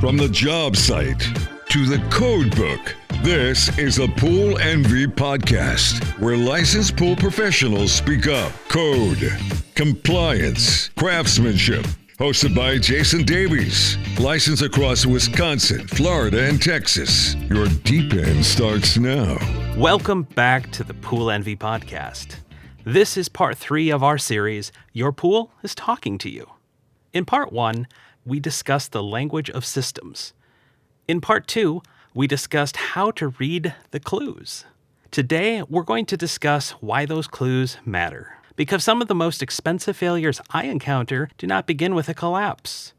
From the job site to the code book, this is a Pool Envy podcast, where licensed pool professionals speak up. Code, compliance, craftsmanship. Hosted by Jason Davies, licensed across Wisconsin, Florida, and Texas. Your deep end starts now. Welcome back to the Pool Envy podcast. This is part 3 of our series, Your Pool is Talking to You. In part 1, we discussed the language of systems. In part 2, we discussed how to read the clues. Today, we're going to discuss why those clues matter. Because some of the most expensive failures I encounter do not begin with a collapse.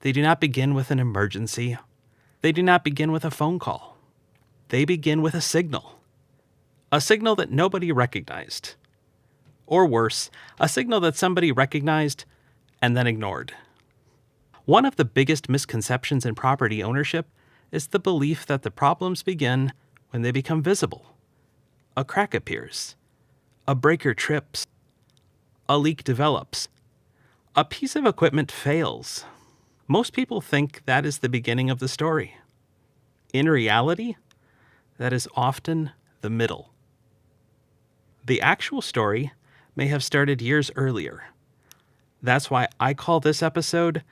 They do not begin with an emergency. They do not begin with a phone call. They begin with a signal. A signal that nobody recognized. Or worse, a signal that somebody recognized and then ignored. One of the biggest misconceptions in property ownership is the belief that the problems begin when they become visible. A crack appears. A breaker trips. A leak develops. A piece of equipment fails. Most people think that is the beginning of the story. In reality, that is often the middle. The actual story may have started years earlier. That's why I call this episode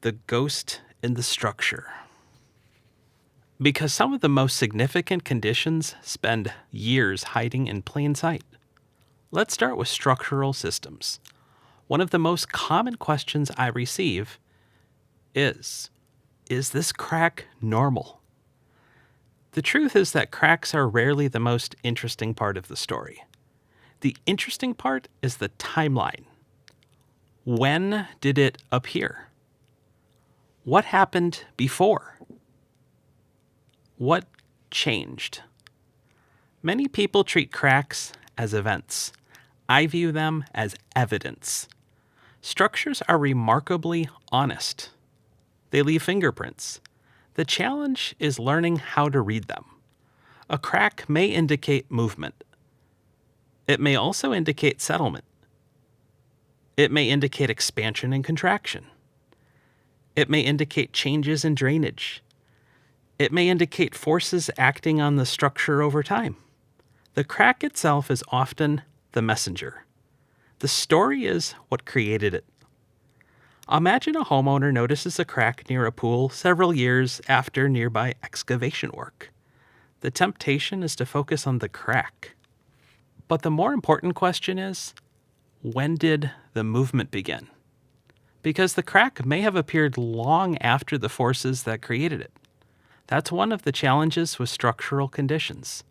The Ghost in the Structure. Because some of the most significant conditions spend years hiding in plain sight. Let's start with structural systems. One of the most common questions I receive is this crack normal? The truth is that cracks are rarely the most interesting part of the story. The interesting part is the timeline. When did it appear? What happened before? What changed? Many people treat cracks as events. I view them as evidence. Structures are remarkably honest. They leave fingerprints. The challenge is learning how to read them. A crack may indicate movement. It may also indicate settlement. It may indicate expansion and contraction. It may indicate changes in drainage. It may indicate forces acting on the structure over time. The crack itself is often the messenger. The story is what created it. Imagine a homeowner notices a crack near a pool several years after nearby excavation work. The temptation is to focus on the crack. But the more important question is, when did the movement begin? Because the crack may have appeared long after the forces that created it. That's one of the challenges with structural conditions.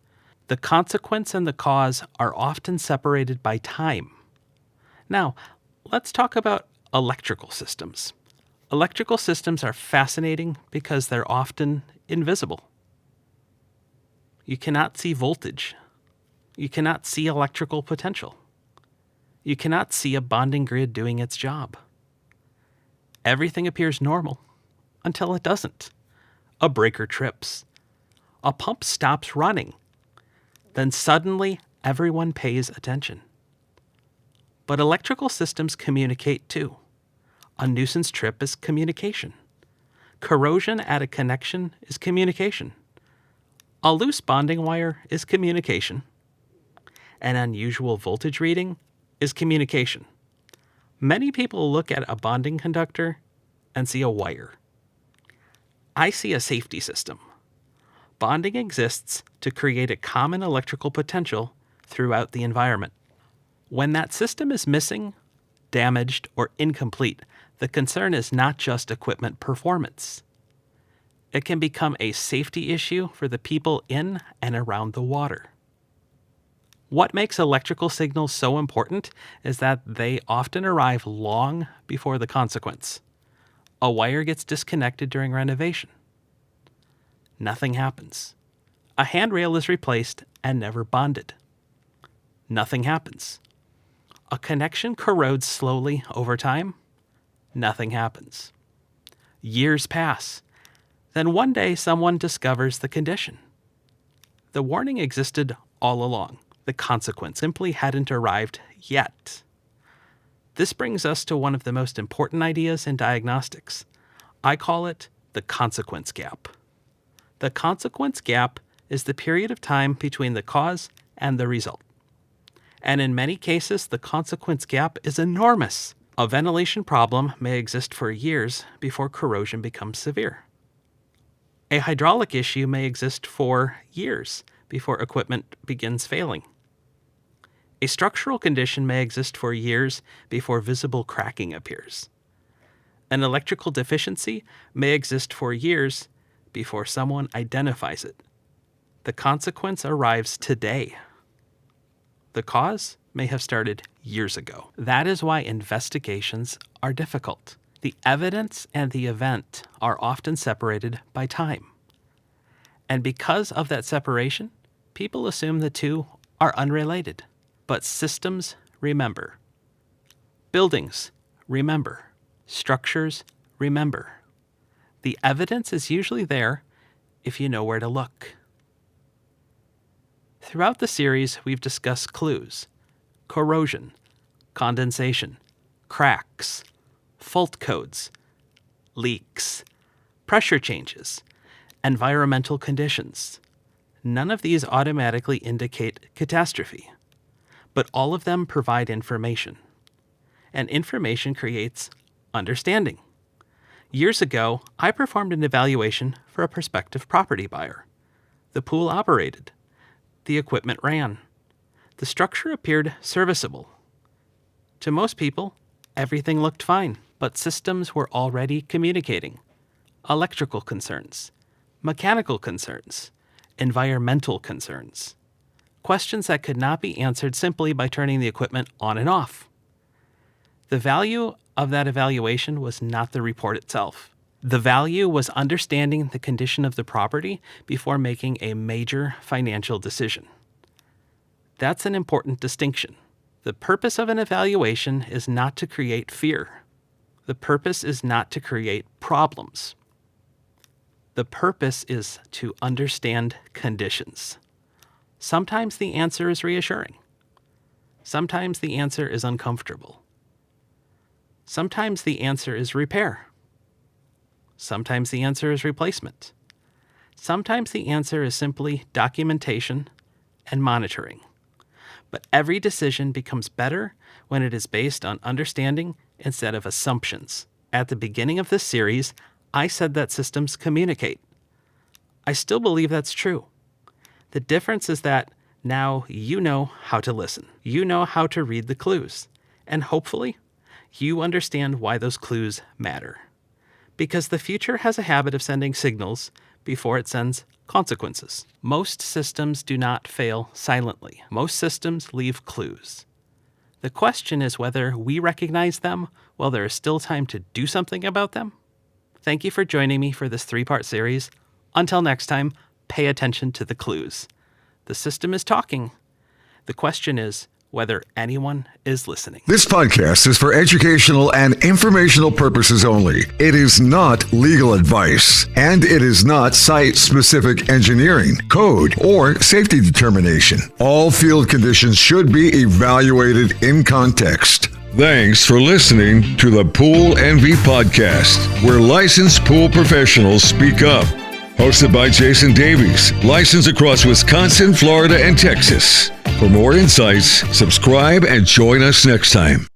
The consequence and the cause are often separated by time. Now, let's talk about electrical systems. Electrical systems are fascinating because they're often invisible. You cannot see voltage. You cannot see electrical potential. You cannot see a bonding grid doing its job. Everything appears normal until it doesn't. A breaker trips. A pump stops running. Then suddenly, everyone pays attention. But electrical systems communicate too. A nuisance trip is communication. Corrosion at a connection is communication. A loose bonding wire is communication. An unusual voltage reading is communication. Many people look at a bonding conductor and see a wire. I see a safety system. Bonding exists to create a common electrical potential throughout the environment. When that system is missing, damaged, or incomplete, the concern is not just equipment performance. It can become a safety issue for the people in and around the water. What makes electrical signals so important is that they often arrive long before the consequence. A wire gets disconnected during renovation. Nothing happens. A handrail is replaced and never bonded. Nothing happens. A connection corrodes slowly over time. Nothing happens. Years pass. Then one day someone discovers the condition. The warning existed all along. The consequence simply hadn't arrived yet. This brings us to one of the most important ideas in diagnostics. I call it the consequence gap. The consequence gap is the period of time between the cause and the result. And in many cases, the consequence gap is enormous. A ventilation problem may exist for years before corrosion becomes severe. A hydraulic issue may exist for years before equipment begins failing. A structural condition may exist for years before visible cracking appears. An electrical deficiency may exist for years before someone identifies it. The consequence arrives today. The cause may have started years ago. That is why investigations are difficult. The evidence and the event are often separated by time. And because of that separation, people assume the two are unrelated. But systems remember. Buildings remember. Structures remember. The evidence is usually there if you know where to look. Throughout the series, we've discussed clues, corrosion, condensation, cracks, fault codes, leaks, pressure changes, environmental conditions. None of these automatically indicate catastrophe, but all of them provide information. And information creates understanding. Years ago, I performed an evaluation for a prospective property buyer. The pool operated. The equipment ran. The structure appeared serviceable. To most people, everything looked fine, but systems were already communicating. Electrical concerns, mechanical concerns, environmental concerns. Questions that could not be answered simply by turning the equipment on and off. The value of that evaluation was not the report itself. The value was understanding the condition of the property before making a major financial decision. That's an important distinction. The purpose of an evaluation is not to create fear. The purpose is not to create problems. The purpose is to understand conditions. Sometimes the answer is reassuring. Sometimes the answer is uncomfortable. Sometimes the answer is repair. Sometimes the answer is replacement. Sometimes the answer is simply documentation and monitoring. But every decision becomes better when it is based on understanding instead of assumptions. At the beginning of this series, I said that systems communicate. I still believe that's true. The difference is that now you know how to listen. You know how to read the clues. And hopefully, you understand why those clues matter. Because the future has a habit of sending signals before it sends consequences. Most systems do not fail silently. Most systems leave clues. The question is whether we recognize them while there is still time to do something about them. Thank you for joining me for this 3-part series. Until next time, pay attention to the clues. The system is talking. The question is whether anyone is listening. This podcast is for educational and informational purposes only. It is not legal advice, and it is not site-specific engineering, code, or safety determination. All field conditions should be evaluated in context. Thanks for listening to the Pool Envy Podcast, where licensed pool professionals speak up. Hosted by Jason Davies, licensed across Wisconsin, Florida, and Texas. For more insights, subscribe and join us next time.